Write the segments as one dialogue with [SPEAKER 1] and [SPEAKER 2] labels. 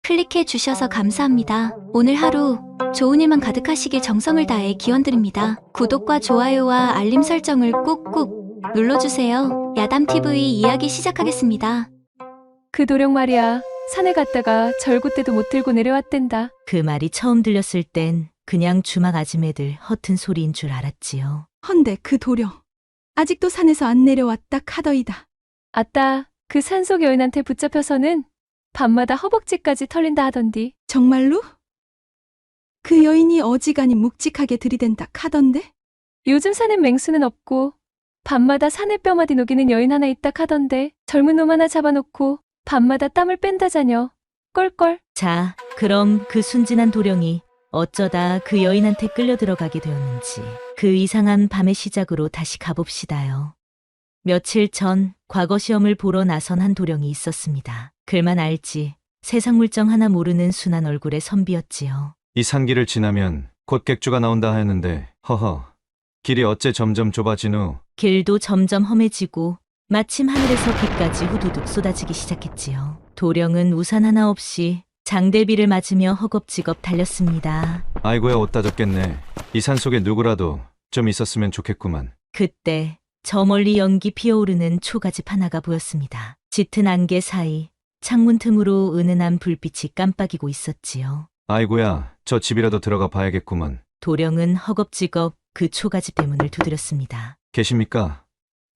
[SPEAKER 1] 클릭해 주셔서 감사합니다. 오늘 하루 좋은 일만 가득하시길 정성을 다해 기원드립니다. 구독과 좋아요와 알림 설정을 꾹꾹 눌러주세요. 야담TV 이야기 시작하겠습니다.
[SPEAKER 2] 그 도령 말이야. 산에 갔다가 절구대도 못 들고 내려왔댄다.
[SPEAKER 3] 그 말이 처음 들렸을 땐 그냥 주막 아지매들 허튼 소리인 줄 알았지요.
[SPEAKER 4] 헌데 그 도령 아직도 산에서 안 내려왔다 카더이다.
[SPEAKER 2] 아따, 그 산속 여인한테 붙잡혀서는 밤마다 허벅지까지 털린다 하던디.
[SPEAKER 4] 정말로? 그 여인이 어지간히 묵직하게 들이댄다 카던데?
[SPEAKER 2] 요즘 산엔 맹수는 없고 밤마다 산의 뼈마디 녹이는 여인 하나 있다 하던데 젊은 놈 하나 잡아놓고 밤마다 땀을 뺀다자녀. 껄껄.
[SPEAKER 3] 자, 그럼 그 순진한 도령이 어쩌다 그 여인한테 끌려 들어가게 되었는지 그 이상한 밤의 시작으로 다시 가봅시다요. 며칠 전 과거 시험을 보러 나선 한 도령이 있었습니다. 글만 알지 세상 물정 하나 모르는 순한 얼굴의 선비였지요.
[SPEAKER 5] 이 산길을 지나면 곧 객주가 나온다 하였는데 허허 길이 어째 점점 좁아진 후
[SPEAKER 3] 길도 점점 험해지고 마침 하늘에서 비까지 후두둑 쏟아지기 시작했지요. 도령은 우산 하나 없이 장대비를 맞으며 허겁지겁 달렸습니다.
[SPEAKER 5] 아이고야 옷 따졌겠네. 이 산 속에 누구라도 좀 있었으면 좋겠구만.
[SPEAKER 3] 그때 저 멀리 연기 피어오르는 초가집 하나가 보였습니다. 짙은 안개 사이 창문 틈으로 은은한 불빛이 깜빡이고 있었지요.
[SPEAKER 5] 아이고야 저 집이라도 들어가 봐야겠구만.
[SPEAKER 3] 도령은 허겁지겁 그 초가집 대문을 두드렸습니다.
[SPEAKER 5] 계십니까?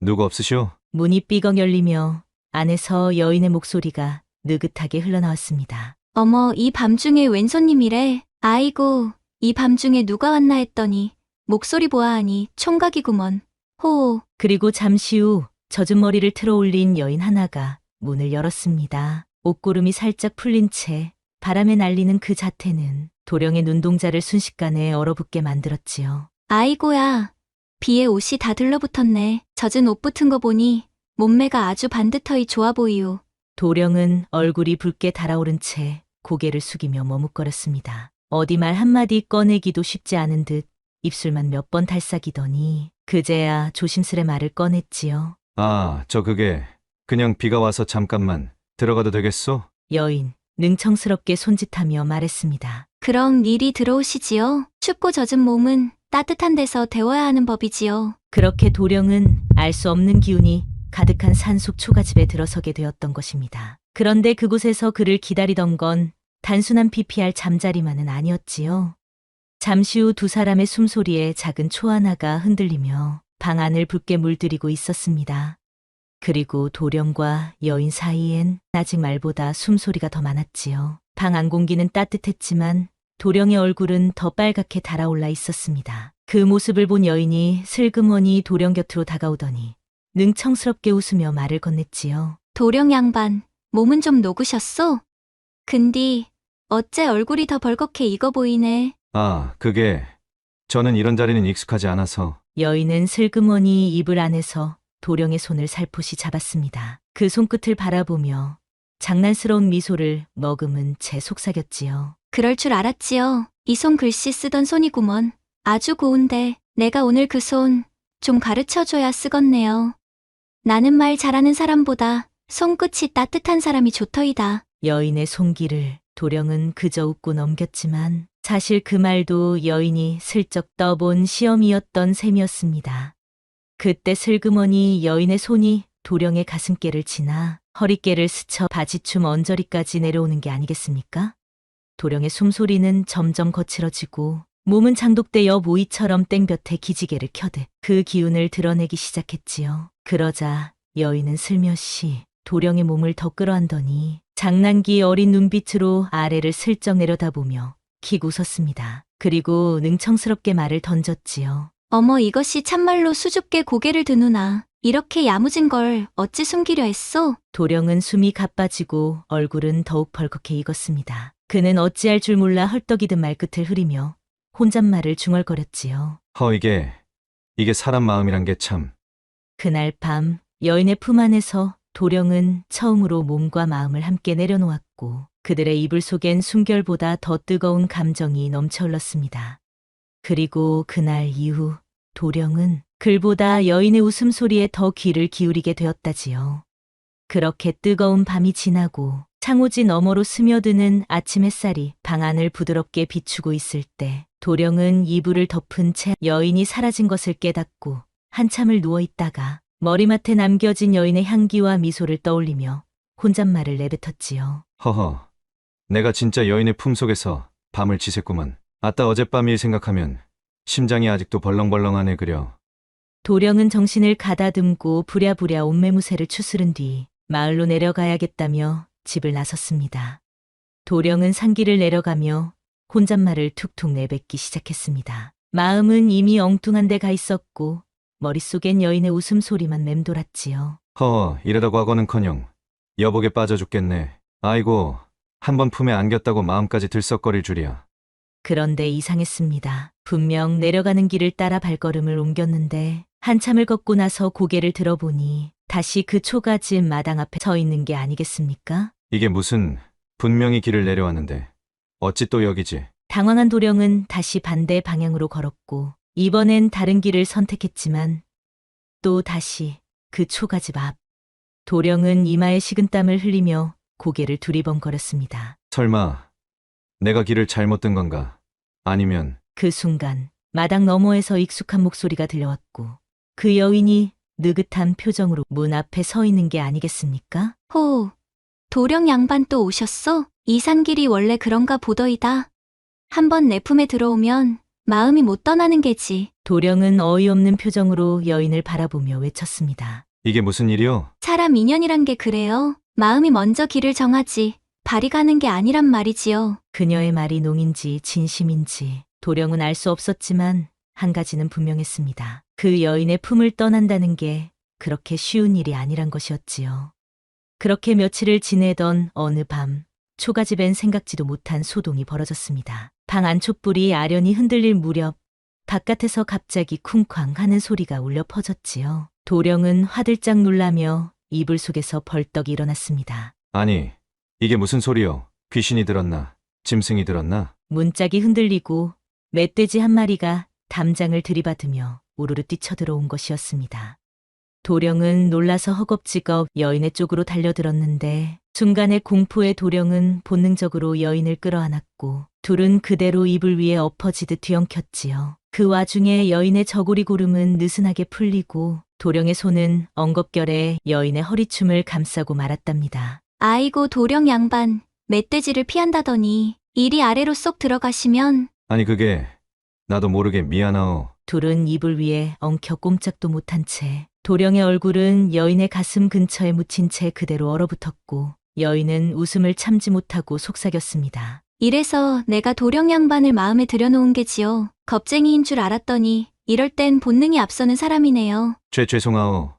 [SPEAKER 5] 누구 없으시오?
[SPEAKER 3] 문이 삐걱 열리며 안에서 여인의 목소리가 느긋하게 흘러나왔습니다.
[SPEAKER 1] 어머, 이 밤중에 웬 손님이래? 아이고, 이 밤중에 누가 왔나 했더니 목소리 보아하니 총각이구먼. 호호.
[SPEAKER 3] 그리고 잠시 후 젖은 머리를 틀어 올린 여인 하나가 문을 열었습니다. 옷고름이 살짝 풀린 채 바람에 날리는 그 자태는 도령의 눈동자를 순식간에 얼어붙게 만들었지요.
[SPEAKER 1] 아이고야, 비에 옷이 다 들러붙었네. 젖은 옷 붙은 거 보니 몸매가 아주 반듯하이 좋아 보이오.
[SPEAKER 3] 도령은 얼굴이 붉게 달아오른 채 고개를 숙이며 머뭇거렸습니다. 어디 말 한마디 꺼내기도 쉽지 않은 듯 입술만 몇 번 달싹이더니 그제야 조심스레 말을 꺼냈지요.
[SPEAKER 5] 아, 저 그게 그냥 비가 와서 잠깐만 들어가도 되겠소?
[SPEAKER 3] 여인 능청스럽게 손짓하며 말했습니다.
[SPEAKER 1] 그럼 미리 들어오시지요. 춥고 젖은 몸은 따뜻한 데서 데워야 하는 법이지요.
[SPEAKER 3] 그렇게 도령은 알 수 없는 기운이 가득한 산속 초가집에 들어서게 되었던 것입니다. 그런데 그곳에서 그를 기다리던 건 단순한 피피할 잠자리만은 아니었지요. 잠시 후 두 사람의 숨소리에 작은 초 하나가 흔들리며 방 안을 붉게 물들이고 있었습니다. 그리고 도령과 여인 사이엔 아직 말보다 숨소리가 더 많았지요. 방 안 공기는 따뜻했지만 도령의 얼굴은 더 빨갛게 달아올라 있었습니다. 그 모습을 본 여인이 슬그머니 도령 곁으로 다가오더니 능청스럽게 웃으며 말을 건넸지요.
[SPEAKER 1] 도령 양반, 몸은 좀 녹으셨소? 근디, 어째 얼굴이 더 벌겋게 익어 보이네.
[SPEAKER 5] 아, 그게 저는 이런 자리는 익숙하지 않아서.
[SPEAKER 3] 여인은 슬그머니 이불 안에서 도령의 손을 살포시 잡았습니다. 그 손끝을 바라보며 장난스러운 미소를 머금은 채 속삭였지요.
[SPEAKER 1] 그럴 줄 알았지요. 이 손 글씨 쓰던 손이구먼. 아주 고운데 내가 오늘 그 손 좀 가르쳐줘야 쓰겄네요. 나는 말 잘하는 사람보다 손끝이 따뜻한 사람이 좋더이다.
[SPEAKER 3] 여인의 손길을 도령은 그저 웃고 넘겼지만 사실 그 말도 여인이 슬쩍 떠본 시험이었던 셈이었습니다. 그때 슬그머니 여인의 손이 도령의 가슴께를 지나 허리께를 스쳐 바지춤 언저리까지 내려오는 게 아니겠습니까? 도령의 숨소리는 점점 거칠어지고 몸은 장독대 여모이처럼 땡볕에 기지개를 켜듯 그 기운을 드러내기 시작했지요. 그러자 여인은 슬며시 도령의 몸을 더 끌어안더니 장난기 어린 눈빛으로 아래를 슬쩍 내려다보며 킥 웃었습니다. 그리고 능청스럽게 말을 던졌지요.
[SPEAKER 1] 어머, 이것이 참말로 수줍게 고개를 드누나. 이렇게 야무진 걸 어찌 숨기려 했소?
[SPEAKER 3] 도령은 숨이 가빠지고 얼굴은 더욱 벌겋게 익었습니다. 그는 어찌할 줄 몰라 헐떡이듯 말끝을 흐리며 혼잣말을 중얼거렸지요.
[SPEAKER 5] 이게 사람 마음이란 게 참.
[SPEAKER 3] 그날 밤 여인의 품 안에서 도령은 처음으로 몸과 마음을 함께 내려놓았고 그들의 이불 속엔 숨결보다 더 뜨거운 감정이 넘쳐 흘렀습니다. 그리고 그날 이후 도령은 글보다 여인의 웃음소리에 더 귀를 기울이게 되었다지요. 그렇게 뜨거운 밤이 지나고 창호지 너머로 스며드는 아침 햇살이 방 안을 부드럽게 비추고 있을 때 도령은 이불을 덮은 채 여인이 사라진 것을 깨닫고 한참을 누워 있다가 머리맡에 남겨진 여인의 향기와 미소를 떠올리며 혼잣말을 내뱉었지요.
[SPEAKER 5] 허허. 내가 진짜 여인의 품속에서 밤을 지샜구만. 아따 어젯밤 일 생각하면 심장이 아직도 벌렁벌렁하네 그려.
[SPEAKER 3] 도령은 정신을 가다듬고 부랴부랴 옷매무새를 추스른 뒤 마을로 내려가야겠다며 집을 나섰습니다. 도령은 산길을 내려가며 혼잣말을 툭툭 내뱉기 시작했습니다. 마음은 이미 엉뚱한 데 가 있었고 머릿속엔 여인의 웃음소리만 맴돌았지요.
[SPEAKER 5] 허허 이러다 과거는커녕 여복에 빠져 죽겠네. 아이고 한번 품에 안겼다고 마음까지 들썩거릴 줄이야.
[SPEAKER 3] 그런데 이상했습니다. 분명 내려가는 길을 따라 발걸음을 옮겼는데 한참을 걷고 나서 고개를 들어보니 다시 그 초가집 마당 앞에 서 있는 게 아니겠습니까?
[SPEAKER 5] 이게 무슨 분명히 길을 내려왔는데 어찌 또 여기지?
[SPEAKER 3] 당황한 도령은 다시 반대 방향으로 걸었고 이번엔 다른 길을 선택했지만 또 다시 그 초가집 앞. 도령은 이마에 식은땀을 흘리며 고개를 두리번거렸습니다.
[SPEAKER 5] 설마 내가 길을 잘못 든 건가? 아니면
[SPEAKER 3] 그 순간 마당 너머에서 익숙한 목소리가 들려왔고 그 여인이 느긋한 표정으로 문 앞에 서 있는 게 아니겠습니까?
[SPEAKER 1] 호, 도령 양반 또 오셨어? 이 산길이 원래 그런가 보더이다. 한번 내 품에 들어오면 마음이 못 떠나는 게지.
[SPEAKER 3] 도령은 어이없는 표정으로 여인을 바라보며 외쳤습니다.
[SPEAKER 5] 이게 무슨 일이요?
[SPEAKER 1] 사람 인연이란 게 그래요. 마음이 먼저 길을 정하지 발이 가는 게 아니란 말이지요.
[SPEAKER 3] 그녀의 말이 농인지 진심인지 도령은 알 수 없었지만 한 가지는 분명했습니다. 그 여인의 품을 떠난다는 게 그렇게 쉬운 일이 아니란 것이었지요. 그렇게 며칠을 지내던 어느 밤 초가집엔 생각지도 못한 소동이 벌어졌습니다. 방 안 촛불이 아련히 흔들릴 무렵 바깥에서 갑자기 쿵쾅 하는 소리가 울려 퍼졌지요. 도령은 화들짝 놀라며 이불 속에서 벌떡 일어났습니다.
[SPEAKER 5] 아니 이게 무슨 소리요? 귀신이 들었나? 짐승이 들었나?
[SPEAKER 3] 문짝이 흔들리고 멧돼지 한 마리가 담장을 들이받으며 우르르 뛰쳐들어온 것이었습니다. 도령은 놀라서 허겁지겁 여인의 쪽으로 달려들었는데 순간의 공포에 도령은 본능적으로 여인을 끌어안았고 둘은 그대로 이불 위에 엎어지듯 뒤엉켰지요. 그 와중에 여인의 저고리 고름은 느슨하게 풀리고 도령의 손은 엉겁결에 여인의 허리춤을 감싸고 말았답니다.
[SPEAKER 1] 아이고 도령 양반, 멧돼지를 피한다더니 이리 아래로 쏙 들어가시면.
[SPEAKER 5] 아니 그게 나도 모르게 미안하오.
[SPEAKER 3] 둘은 이불 위에 엉켜 꼼짝도 못한 채 도령의 얼굴은 여인의 가슴 근처에 묻힌 채 그대로 얼어붙었고 여인은 웃음을 참지 못하고 속삭였습니다.
[SPEAKER 1] 이래서 내가 도령 양반을 마음에 들여놓은 게지요. 겁쟁이인 줄 알았더니 이럴 땐 본능이 앞서는 사람이네요.
[SPEAKER 5] 죄송하오.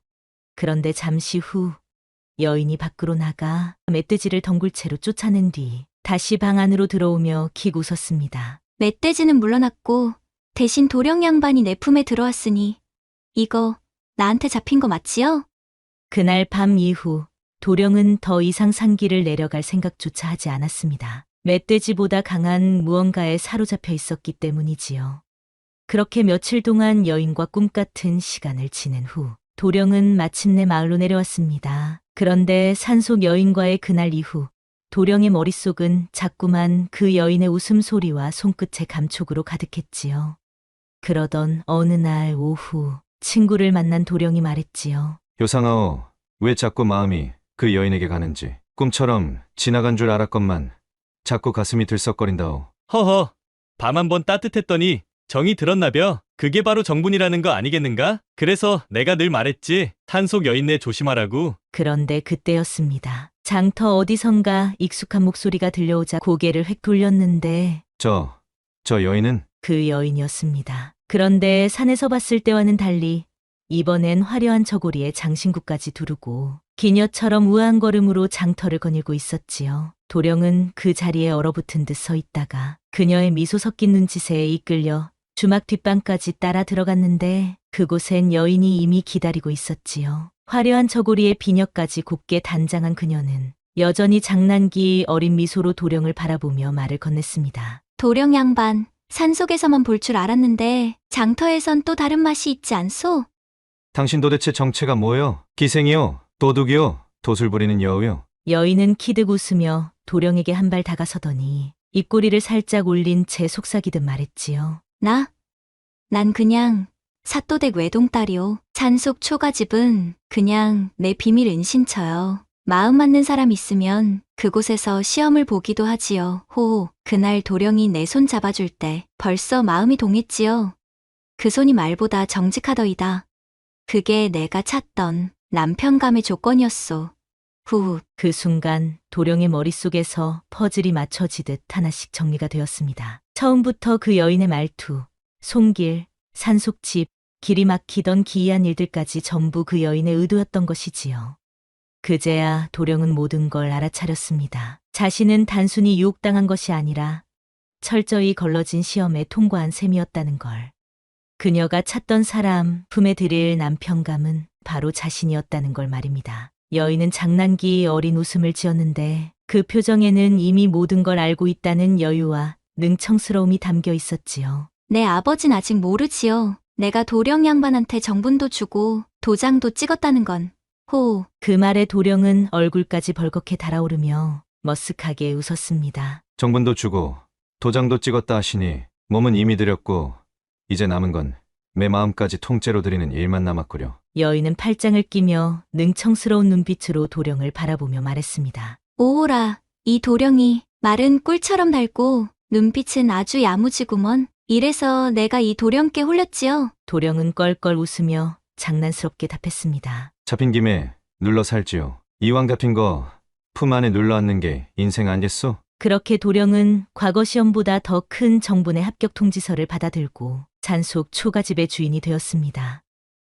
[SPEAKER 3] 그런데 잠시 후 여인이 밖으로 나가 멧돼지를 덩굴 채로 쫓아낸 뒤 다시 방 안으로 들어오며 킥 웃었습니다.
[SPEAKER 1] 멧돼지는 물러났고 대신 도령 양반이 내 품에 들어왔으니 이거 나한테 잡힌 거 맞지요?
[SPEAKER 3] 그날 밤 이후 도령은 더 이상 산길을 내려갈 생각조차 하지 않았습니다. 멧돼지보다 강한 무언가에 사로잡혀 있었기 때문이지요. 그렇게 며칠 동안 여인과 꿈같은 시간을 지낸 후 도령은 마침내 마을로 내려왔습니다. 그런데 산속 여인과의 그날 이후 도령의 머릿속은 자꾸만 그 여인의 웃음소리와 손끝의 감촉으로 가득했지요. 그러던 어느 날 오후 친구를 만난 도령이 말했지요.
[SPEAKER 5] 효상하오. 왜 자꾸 마음이 그 여인에게 가는지. 꿈처럼 지나간 줄 알았건만 자꾸 가슴이 들썩거린다오.
[SPEAKER 6] 허허, 밤 한번 따뜻했더니 정이 들었나벼. 그게 바로 정분이라는 거 아니겠는가? 그래서 내가 늘 말했지. 산속 여인네 조심하라고.
[SPEAKER 3] 그런데 그때였습니다. 장터 어디선가 익숙한 목소리가 들려오자 고개를 획 돌렸는데
[SPEAKER 5] 저 여인은?
[SPEAKER 3] 그 여인이었습니다. 그런데 산에서 봤을 때와는 달리 이번엔 화려한 저고리에 장신구까지 두르고 기녀처럼 우아한 걸음으로 장터를 거닐고 있었지요. 도령은 그 자리에 얼어붙은 듯 서 있다가 그녀의 미소 섞인 눈짓에 이끌려 주막 뒷방까지 따라 들어갔는데 그곳엔 여인이 이미 기다리고 있었지요. 화려한 저고리에 비녀까지 곱게 단장한 그녀는 여전히 장난기 어린 미소로 도령을 바라보며 말을 건넸습니다.
[SPEAKER 1] 도령 양반, 산속에서만 볼 줄 알았는데 장터에선 또 다른 맛이 있지 않소?
[SPEAKER 5] 당신 도대체 정체가 뭐요? 기생이요? 도둑이요? 도술 부리는 여우요?
[SPEAKER 3] 여인은 키득 웃으며 도령에게 한 발 다가서더니 입꼬리를 살짝 올린 채 속삭이듯 말했지요.
[SPEAKER 1] 난 그냥 사또댁 외동딸이요. 산속 초가집은 그냥 내 비밀 은신처요. 마음 맞는 사람 있으면 그곳에서 시험을 보기도 하지요. 그날 도령이 내 손 잡아줄 때 벌써 마음이 동했지요. 그 손이 말보다 정직하더이다. 그게 내가 찾던 남편감의 조건이었소.
[SPEAKER 3] 그 순간 도령의 머릿속에서 퍼즐이 맞춰지듯 하나씩 정리가 되었습니다. 처음부터 그 여인의 말투, 손길, 산속집, 길이 막히던 기이한 일들까지 전부 그 여인의 의도였던 것이지요. 그제야 도령은 모든 걸 알아차렸습니다. 자신은 단순히 유혹당한 것이 아니라 철저히 걸러진 시험에 통과한 셈이었다는 걸. 그녀가 찾던 사람, 품에 들일 남편감은 바로 자신이었다는 걸 말입니다. 여인은 장난기 어린 웃음을 지었는데 그 표정에는 이미 모든 걸 알고 있다는 여유와 능청스러움이 담겨 있었지요.
[SPEAKER 1] 내 아버진 아직 모르지요. 내가 도령 양반한테 정분도 주고 도장도 찍었다는 건.
[SPEAKER 3] 그 말에 도령은 얼굴까지 벌겋게 달아오르며 머쓱하게 웃었습니다.
[SPEAKER 5] 정분도 주고 도장도 찍었다 하시니 몸은 이미 드렸고 이제 남은 건 내 마음까지 통째로 드리는 일만 남았구려.
[SPEAKER 3] 여인은 팔짱을 끼며 능청스러운 눈빛으로 도령을 바라보며 말했습니다.
[SPEAKER 1] 오호라, 이 도령이 말은 꿀처럼 달고 눈빛은 아주 야무지구먼. 이래서 내가 이 도령께 홀렸지요.
[SPEAKER 3] 도령은 껄껄 웃으며 장난스럽게 답했습니다.
[SPEAKER 5] 잡힌 김에 눌러 살지요. 이왕 잡힌 거 품 안에 눌러 앉는 게 인생 아니겠소?
[SPEAKER 3] 그렇게 도령은 과거 시험보다 더 큰 정분의 합격 통지서를 받아들고 산속 초가집의 주인이 되었습니다.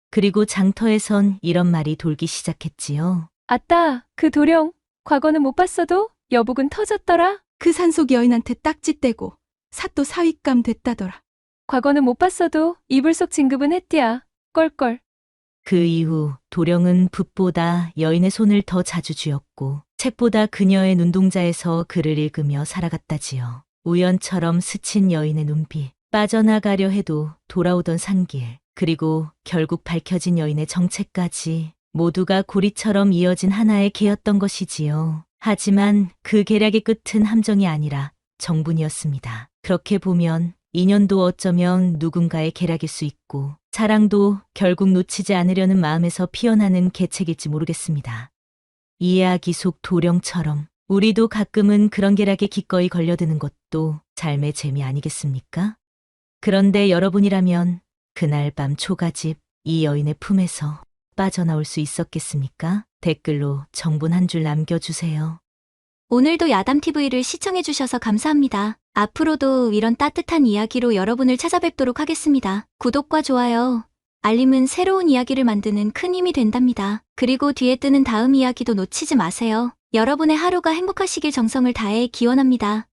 [SPEAKER 3] 그리고 장터에선 이런 말이 돌기 시작했지요.
[SPEAKER 2] 아따, 그 도령. 과거는 못 봤어도 여복은 터졌더라.
[SPEAKER 4] 그 산속 여인한테 딱지떼고 사또 사윗감 됐다더라.
[SPEAKER 2] 과거는 못 봤어도 이불 속 진급은 했디야. 껄껄.
[SPEAKER 3] 그 이후 도령은 붓보다 여인의 손을 더 자주 쥐었고 책보다 그녀의 눈동자에서 글을 읽으며 살아갔다지요. 우연처럼 스친 여인의 눈빛, 빠져나가려 해도 돌아오던 산길, 그리고 결국 밝혀진 여인의 정체까지 모두가 고리처럼 이어진 하나의 개였던 것이지요. 하지만 그 계략의 끝은 함정이 아니라 정분이었습니다. 그렇게 보면 인연도 어쩌면 누군가의 계략일 수 있고 사랑도 결국 놓치지 않으려는 마음에서 피어나는 계책일지 모르겠습니다. 이 이야기 속 도령처럼 우리도 가끔은 그런 계략에 기꺼이 걸려드는 것도 삶의 재미 아니겠습니까? 그런데 여러분이라면 그날 밤 초가집 이 여인의 품에서 빠져나올 수 있었겠습니까? 댓글로 정분 한 줄 남겨주세요.
[SPEAKER 1] 오늘도 야담TV를 시청해주셔서 감사합니다. 앞으로도 이런 따뜻한 이야기로 여러분을 찾아뵙도록 하겠습니다. 구독과 좋아요, 알림은 새로운 이야기를 만드는 큰 힘이 된답니다. 그리고 뒤에 뜨는 다음 이야기도 놓치지 마세요. 여러분의 하루가 행복하시길 정성을 다해 기원합니다.